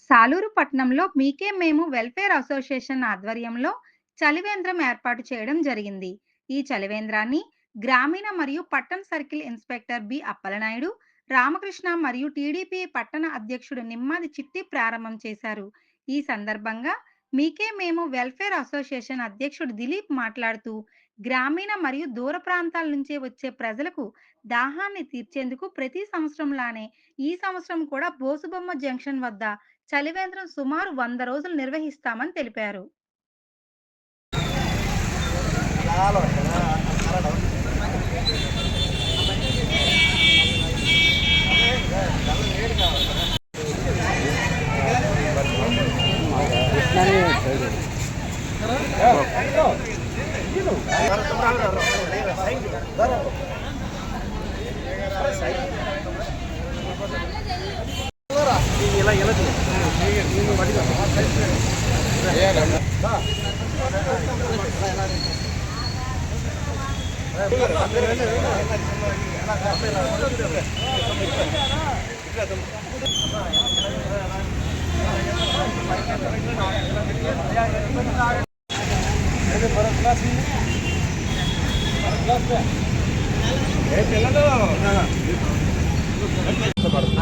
సాలూరు పట్టణంలో మీకే మేము వెల్ఫేర్ అసోసియేషన్ ఆధ్వర్యంలో చలివేంద్రం ఏర్పాటు చేయడం జరిగింది. ఈ చలివేంద్రాన్ని గ్రామీణ మరియు పట్టణ circle inspector B Appalanaidu, Ramakrishna మరియు టీడీపీ పట్టణ అధ్యక్షుడు నిమ్మది చిట్టి ప్రారంభం చేశారు. ఈ సందర్భంగా మీకే మేము వెల్ఫేర్ అసోసియేషన్ అధ్యక్షుడు దిలీప్ మాట్లాడుతూ, గ్రామీణ మరియు దూర ప్రాంతాల నుంచి వచ్చే ప్రజలకు దాహాన్ని తీర్చేందుకు ప్రతి సంవత్సరంలానే ఈ సంవత్సరం కూడా బోసుబొమ్మ జంక్షన్ వద్ద చలివేంద్రం సుమారు 100 రోజులు నిర్వహిస్తామని తెలిపారు.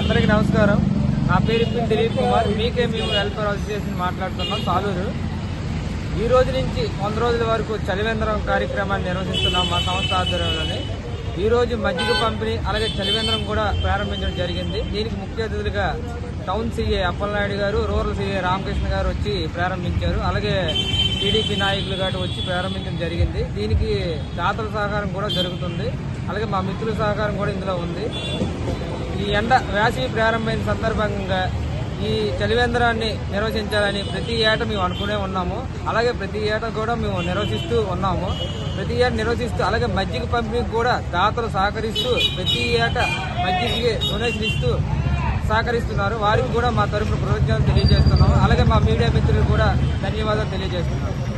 అందరికీ నమస్కారం. నా పేరు దిలీప్ కుమార్. మీకే మేము వెల్ఫేర్ అసోసియేషన్ మాట్లాడుతున్నాం సాలూరు. ఈ రోజు నుంచి 100 రోజుల వరకు చలివేంద్రం కార్యక్రమాన్ని నిర్వహిస్తున్నాం మా సంస్థ ఆధ్వర్యంలోనే. ఈ రోజు మజ్జిగ పంపిణీ అలాగే చలివేంద్రం కూడా ప్రారంభించడం జరిగింది. దీనికి ముఖ్య అతిథులుగా టౌన్ సీఏ అప్పలనాయుడు గారు, రూరల్ సీఏ రామకృష్ణ గారు వచ్చి ప్రారంభించారు. అలాగే టీడీపీ నాయకులు గారు వచ్చి ప్రారంభించడం జరిగింది. దీనికి దాతల సహకారం కూడా జరుగుతుంది. అలాగే మా మిత్రుల సహకారం కూడా ఇందులో ఉంది. ఈ వేసవి ప్రారంభమైన సందర్భంగా ఈ చలివేంద్రాన్ని నిర్వహించాలని ప్రతి ఏటా మేము అనుకునే ఉన్నాము. అలాగే ప్రతి ఏటా కూడా మేము నిర్వహిస్తూ ఉన్నాము. ప్రతి ఏటా నిర్వహిస్తూ అలాగే మజ్జిగ పంపిణీకి కూడా దాతలు సహకరిస్తూ ప్రతి ఏటా మజ్జిగకి డొనేషన్ ఇస్తూ సహకరిస్తున్నారు. వారికి కూడా మా తరఫున కృతజ్ఞతలు తెలియజేస్తున్నాము. అలాగే మా మీడియా మిత్రులకు కూడా ధన్యవాదాలు తెలియజేస్తున్నాము.